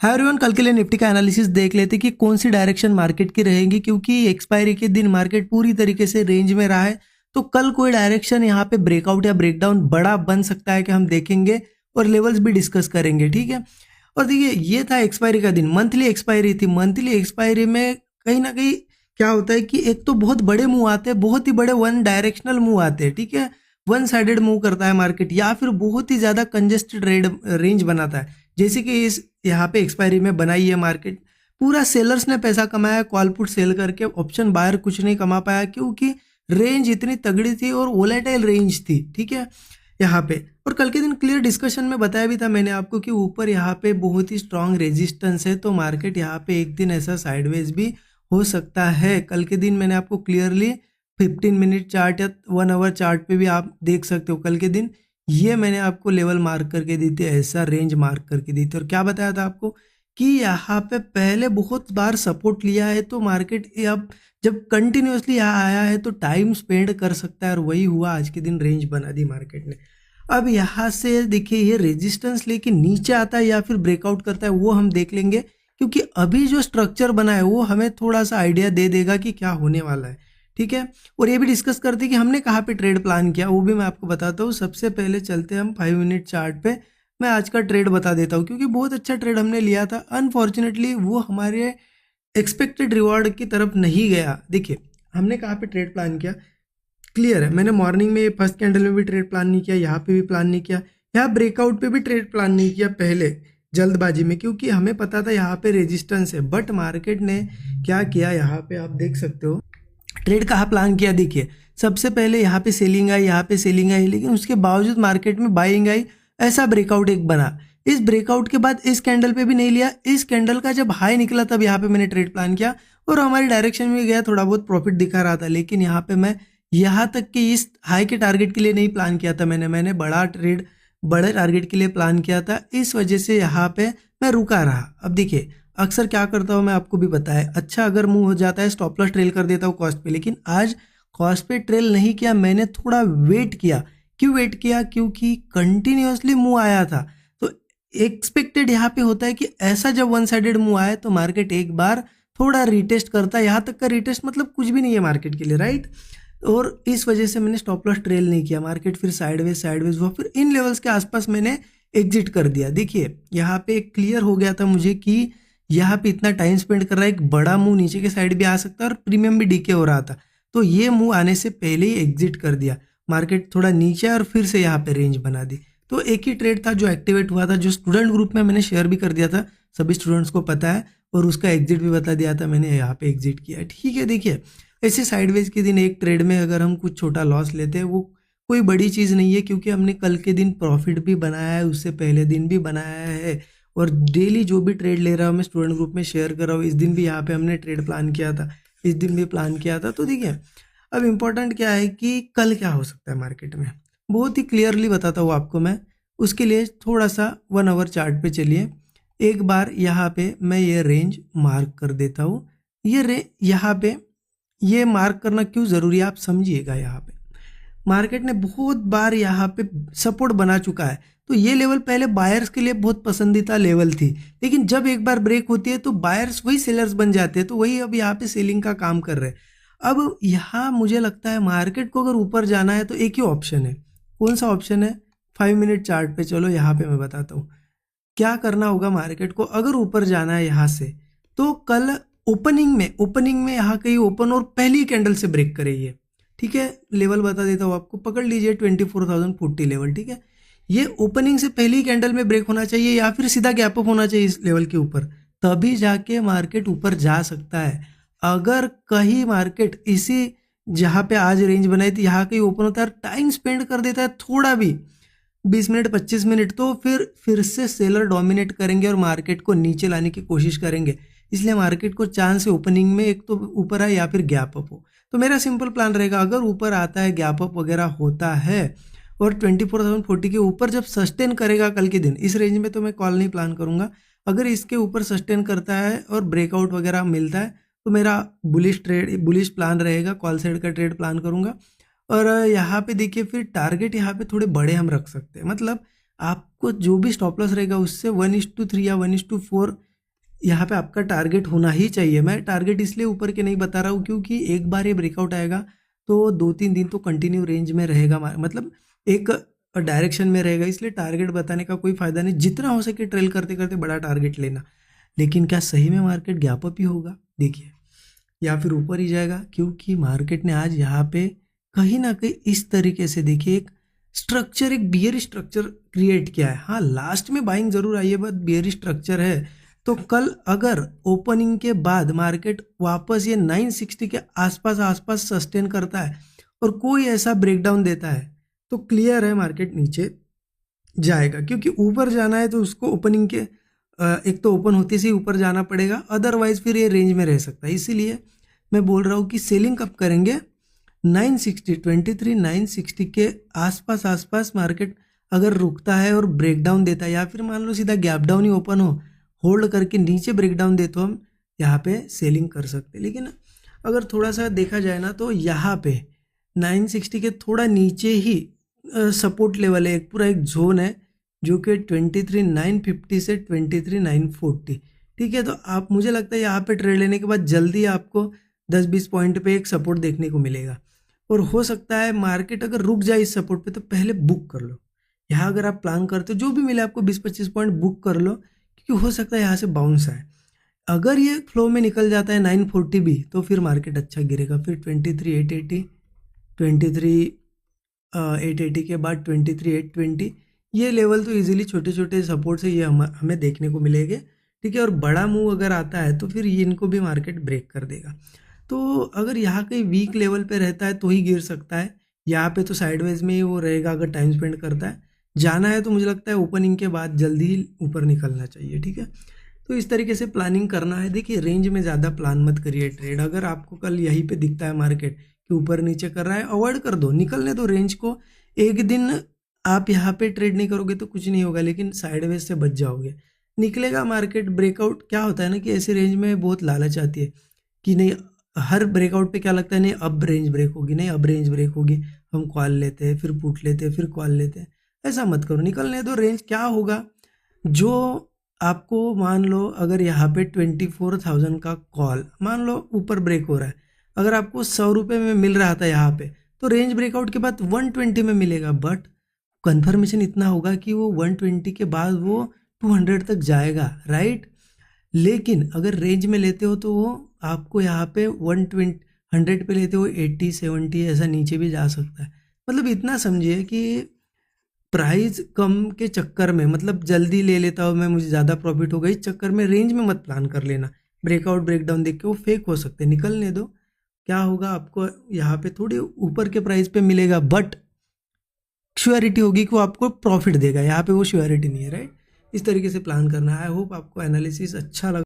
Hi everyone, कल के लिए निफ्टी का एनालिसिस देख लेते कि कौन सी डायरेक्शन मार्केट की रहेगी, क्योंकि एक्सपायरी के दिन मार्केट पूरी तरीके से रेंज में रहा है। तो कल कोई डायरेक्शन यहाँ पे ब्रेकआउट या ब्रेकडाउन बड़ा बन सकता है कि हम देखेंगे और लेवल्स भी डिस्कस करेंगे, ठीक है। और देखिए, ये था एक्सपायरी का दिन, मंथली एक्सपायरी थी। मंथली एक्सपायरी में कहीं ना कहीं क्या होता है कि एक तो बहुत बड़े मूव आते हैं, बहुत ही बड़े वन डायरेक्शनल मूव आते हैं, ठीक है। वन साइडेड मूव करता है मार्केट, या फिर बहुत ही ज्यादा कंजेस्टेड रेंज बनाता है, जैसे कि इस यहाँ पे एक्सपायरी में बनाई है मार्केट। पूरा सेलर्स ने पैसा कमाया कॉल पुट सेल करके, ऑप्शन बायर कुछ नहीं कमा पाया, क्योंकि रेंज इतनी तगड़ी थी और वोलेटाइल रेंज थी, ठीक है यहाँ पे। और कल के दिन क्लियर डिस्कशन में बताया भी था मैंने आपको कि ऊपर यहाँ पे बहुत ही स्ट्रांग रेजिस्टेंस है, तो मार्केट यहाँ पे एक दिन ऐसा साइडवेज भी हो सकता है। कल के दिन मैंने आपको क्लियरली 15 मिनट चार्ट या 1 आवर चार्ट पे भी आप देख सकते हो। कल के दिन ये मैंने आपको लेवल मार्क करके दी थी, ऐसा रेंज मार्क करके दी थी। और क्या बताया था आपको कि यहाँ पे पहले बहुत बार सपोर्ट लिया है, तो मार्केट अब जब कंटिन्यूअसली यहाँ आया है तो टाइम स्पेंड कर सकता है, और वही हुआ। आज के दिन रेंज बना दी मार्केट ने। अब यहाँ से देखिए, ये रेजिस्टेंस लेके नीचे आता है या फिर ब्रेकआउट करता है, वो हम देख लेंगे, क्योंकि अभी जो स्ट्रक्चर बना है वो हमें थोड़ा सा आइडिया दे देगा कि क्या होने वाला है, ठीक है। और ये भी डिस्कस करते हैं कि हमने कहाँ पे ट्रेड प्लान किया, वो भी मैं आपको बताता हूँ। सबसे पहले चलते हैं हम 5 मिनट चार्ट पे। मैं आज का ट्रेड बता देता हूँ, क्योंकि बहुत अच्छा ट्रेड हमने लिया था। अनफॉर्चुनेटली वो हमारे एक्सपेक्टेड रिवॉर्ड की तरफ नहीं गया। देखिए, हमने कहाँ पे ट्रेड प्लान किया, क्लियर है। मैंने मॉर्निंग में फर्स्ट कैंडल में भी ट्रेड प्लान नहीं किया, यहाँ पे भी प्लान नहीं किया, यहाँ ब्रेकआउट पे भी ट्रेड प्लान नहीं किया पहले जल्दबाजी में, क्योंकि हमें पता था यहाँ पे रेजिस्टेंस है। बट मार्केट ने क्या किया, यहाँ पे आप देख सकते हो ट्रेड कहाँ प्लान किया। देखिए, सबसे पहले यहाँ पे सेलिंग आई, यहाँ पे सेलिंग आई, लेकिन उसके बावजूद मार्केट में बाइंग आई। ऐसा ब्रेकआउट एक बना। इस ब्रेकआउट के बाद इस कैंडल पे भी नहीं लिया, इस कैंडल का जब हाई निकला तब यहाँ पे मैंने ट्रेड प्लान किया और हमारी डायरेक्शन में गया, थोड़ा बहुत प्रॉफिट दिखा रहा था। लेकिन यहाँ पे मैं यहाँ तक कि इस हाई के टारगेट के लिए नहीं प्लान किया था, मैंने बड़ा ट्रेड बड़े टारगेट के लिए प्लान किया था। इस वजह से यहाँ पे मैं रुका रहा। अब देखिए, अक्सर क्या करता हूँ मैं, आपको भी पता है। अच्छा अगर मूव हो जाता है, स्टॉप लॉस ट्रेल कर देता हूँ कॉस्ट पे, लेकिन आज कॉस्ट पे ट्रेल नहीं किया, मैंने थोड़ा वेट किया। क्यों वेट किया? क्योंकि कंटिन्यूअसली मूव आया था। तो एक्सपेक्टेड यहाँ पे होता है कि ऐसा जब वन साइडेड मूव आए तो मार्केट एक बार थोड़ा रिटेस्ट करता है। यहाँ तक का रिटेस्ट मतलब कुछ भी नहीं है मार्केट के लिए, राइट। और इस वजह से मैंने स्टॉप लॉस ट्रेल नहीं किया। मार्केट फिर साइडवेज हुआ, फिर इन लेवल्स के आसपास मैंने एग्जिट कर दिया। देखिए, यहाँ पे क्लियर हो गया था मुझे कि यहाँ पे इतना टाइम स्पेंड कर रहा है, एक बड़ा मूव नीचे के साइड भी आ सकता है और प्रीमियम भी डीके हो रहा था, तो ये मूव आने से पहले ही एग्जिट कर दिया। मार्केट थोड़ा नीचे और फिर से यहाँ पे रेंज बना दी। तो एक ही ट्रेड था जो एक्टिवेट हुआ था, जो स्टूडेंट ग्रुप में मैंने शेयर भी कर दिया था, सभी स्टूडेंट्स को पता है, और उसका एग्जिट भी बता दिया था मैंने, यहाँ पे एग्जिट किया, ठीक है। देखिए, ऐसे साइडवेज के दिन एक ट्रेड में अगर हम कुछ छोटा लॉस लेते हैं, वो कोई बड़ी चीज़ नहीं है, क्योंकि हमने कल के दिन प्रॉफिट भी बनाया है, उससे पहले दिन भी बनाया है। और डेली जो भी ट्रेड ले रहा हूँ मैं स्टूडेंट ग्रुप में शेयर कर रहा हूँ। इस दिन भी यहाँ पे हमने ट्रेड प्लान किया था, इस दिन भी प्लान किया था। तो देखिए, अब इम्पोर्टेंट क्या है कि कल क्या हो सकता है मार्केट में, बहुत ही क्लियरली बताता हूँ आपको मैं। उसके लिए थोड़ा सा 1 आवर चार्ट पे चलिए। एक बार यहाँ पे मैं ये रेंज मार्क कर देता हूँ। यहाँ पे ये मार्क करना क्यों ज़रूरी है आप समझिएगा। यहाँ पे मार्केट ने बहुत बार यहाँ पे सपोर्ट बना चुका है, तो ये लेवल पहले बायर्स के लिए बहुत पसंदीदा लेवल थी, लेकिन जब एक बार ब्रेक होती है तो बायर्स वही सेलर्स बन जाते हैं, तो वही अब यहाँ पे सेलिंग का काम कर रहे हैं। अब यहाँ मुझे लगता है मार्केट को अगर ऊपर जाना है तो एक ही ऑप्शन है। कौन सा ऑप्शन है? 5 मिनट चार्ट पे चलो, यहाँ पे मैं बताता हूँ क्या करना होगा मार्केट को अगर ऊपर जाना है यहाँ से। तो कल ओपनिंग में यहाँ कहीं ओपन और पहली कैंडल से ब्रेक करेगी, ठीक है। लेवल बता देता हूँ आपको, पकड़ लीजिए 24,040 लेवल, ठीक है। ये ओपनिंग से पहली कैंडल में ब्रेक होना चाहिए या फिर सीधा गैप अप होना चाहिए इस लेवल के ऊपर, तभी जाके मार्केट ऊपर जा सकता है। अगर कहीं मार्केट इसी जहाँ पे आज रेंज बनाई थी यहाँ कहीं ओपन होता है, टाइम स्पेंड कर देता है थोड़ा भी, 20 मिनट 25 मिनट, तो फिर से सेलर डोमिनेट करेंगे और मार्केट को नीचे लाने की कोशिश करेंगे। इसलिए मार्केट को चांस है ओपनिंग में एक तो ऊपर आए या फिर गैप अप हो। तो मेरा सिंपल प्लान रहेगा, अगर ऊपर आता है, गैप अप वगैरह होता है और 24,040 के ऊपर जब सस्टेन करेगा कल के दिन इस रेंज में, तो मैं कॉल नहीं प्लान करूंगा। अगर इसके ऊपर सस्टेन करता है और ब्रेकआउट वगैरह मिलता है तो मेरा बुलिश प्लान रहेगा, कॉल साइड का ट्रेड प्लान करूंगा। और यहाँ पे देखिए, फिर टारगेट यहाँ पे थोड़े बड़े हम रख सकते हैं, मतलब आपको जो भी स्टॉप लॉस रहेगा उससे 1:3 या 1:4 यहाँ पे आपका टारगेट होना ही चाहिए। मैं टारगेट इसलिए ऊपर के नहीं बता रहा हूँ क्योंकि एक बार ये ब्रेकआउट आएगा तो 2-3 दिन तो कंटिन्यू रेंज में रहेगा, मतलब एक डायरेक्शन में रहेगा, इसलिए टारगेट बताने का कोई फायदा नहीं। जितना हो सके ट्रेल करते करते बड़ा टारगेट लेना। लेकिन क्या सही में मार्केट गैप अप ही होगा देखिए, या फिर ऊपर ही जाएगा? क्योंकि मार्केट ने आज यहाँ पे कहीं ना कहीं इस तरीके से देखिए एक स्ट्रक्चर, एक बियर स्ट्रक्चर क्रिएट किया है। हाँ, लास्ट में बाइंग जरूर आई है, बट बियर स्ट्रक्चर है। तो कल अगर ओपनिंग के बाद मार्केट वापस ये 960 के आसपास आसपास सस्टेन करता है और कोई ऐसा ब्रेकडाउन देता है तो क्लियर है मार्केट नीचे जाएगा, क्योंकि ऊपर जाना है तो उसको ओपनिंग के एक तो ओपन होते से ही ऊपर जाना पड़ेगा, अदरवाइज फिर ये रेंज में रह सकता है। इसीलिए मैं बोल रहा हूँ कि सेलिंग कब करेंगे? 960 के आसपास आसपास मार्केट अगर रुकता है और ब्रेकडाउन देता है, या फिर मान लो सीधा गैप डाउन ही ओपन हो, होल्ड करके नीचे ब्रेकडाउन दे, तो हम यहाँ पे सेलिंग कर सकते हैं। लेकिन अगर थोड़ा सा देखा जाए ना तो यहाँ पे 960 के थोड़ा नीचे ही सपोर्ट लेवल है, एक पूरा एक जोन है जो कि 23,950 से 23,940। ठीक है, तो आप, मुझे लगता है यहाँ पे ट्रेड लेने के बाद जल्दी आपको 10-20 पॉइंट पे एक सपोर्ट देखने को मिलेगा। और हो सकता है मार्केट अगर रुक जाए इस सपोर्ट पे तो पहले बुक कर लो। यहाँ अगर आप प्लान करते हो जो भी मिले आपको 20-25 पॉइंट बुक कर लो, क्योंकि हो सकता है यहाँ से बाउंस आए। अगर ये फ्लो में निकल जाता है 940 भी तो फिर मार्केट अच्छा गिरेगा। फिर 23,880, 23,880 के बाद 23,820, ये लेवल तो इजीली छोटे छोटे सपोर्ट से ये हमें देखने को मिलेंगे। ठीक है, और बड़ा मूव अगर आता है तो फिर ये इनको भी मार्केट ब्रेक कर देगा। तो अगर यहाँ कहीं वीक लेवल पे रहता है तो ही गिर सकता है, यहाँ पे तो साइडवेज में ही वो रहेगा अगर टाइम स्पेंड करता है। जाना है तो मुझे लगता है ओपनिंग के बाद जल्दी ही ऊपर निकलना चाहिए। ठीक है, तो इस तरीके से प्लानिंग करना है। देखिए, रेंज में ज़्यादा प्लान मत करिए ट्रेड। अगर आपको कल यहीं पे दिखता है मार्केट कि ऊपर नीचे कर रहा है, अवॉइड कर दो, निकलने दो रेंज को। एक दिन आप यहाँ पे ट्रेड नहीं करोगे तो कुछ नहीं होगा, लेकिन साइडवेज से बच जाओगे। निकलेगा मार्केट ब्रेकआउट, क्या होता है ना कि ऐसी रेंज में बहुत लालच आती है कि नहीं, हर ब्रेकआउट पे क्या लगता है, नहीं अब रेंज ब्रेक होगी, नहीं अब रेंज ब्रेक होगी, हम कॉल लेते हैं, फिर पुट लेते हैं, फिर कॉल लेते हैं। ऐसा मत करो, निकलने दो रेंज। क्या होगा, जो आपको मान लो अगर यहाँ पे 24,000 का कॉल मान लो ऊपर ब्रेक हो रहा है, अगर आपको 100 रुपये में मिल रहा था यहाँ पे, तो रेंज ब्रेकआउट के बाद 120 में मिलेगा। बट कंफर्मेशन इतना होगा कि वो 120 के बाद वो 200 तक जाएगा, राइट। लेकिन अगर रेंज में लेते हो तो वो आपको यहाँ पे 120 100 पे लेते हो 80-70 ऐसा नीचे भी जा सकता है। मतलब इतना समझिए कि प्राइस कम के चक्कर में, मतलब जल्दी ले लेता हूँ मैं, मुझे ज़्यादा प्रॉफिट होगा, इस चक्कर में रेंज में मत प्लान कर लेना। ब्रेकआउट ब्रेकडाउन देख के वो फेक हो सकते हैं, निकलने दो। क्या होगा, आपको यहाँ पे थोड़ी ऊपर के प्राइस पे मिलेगा, बट श्योरिटी होगी कि वो आपको प्रॉफिट देगा। यहाँ पे वो श्योरिटी नहीं है, राइट। इस तरीके से प्लान करना है। आई होप आपको एनालिसिस अच्छा लगा।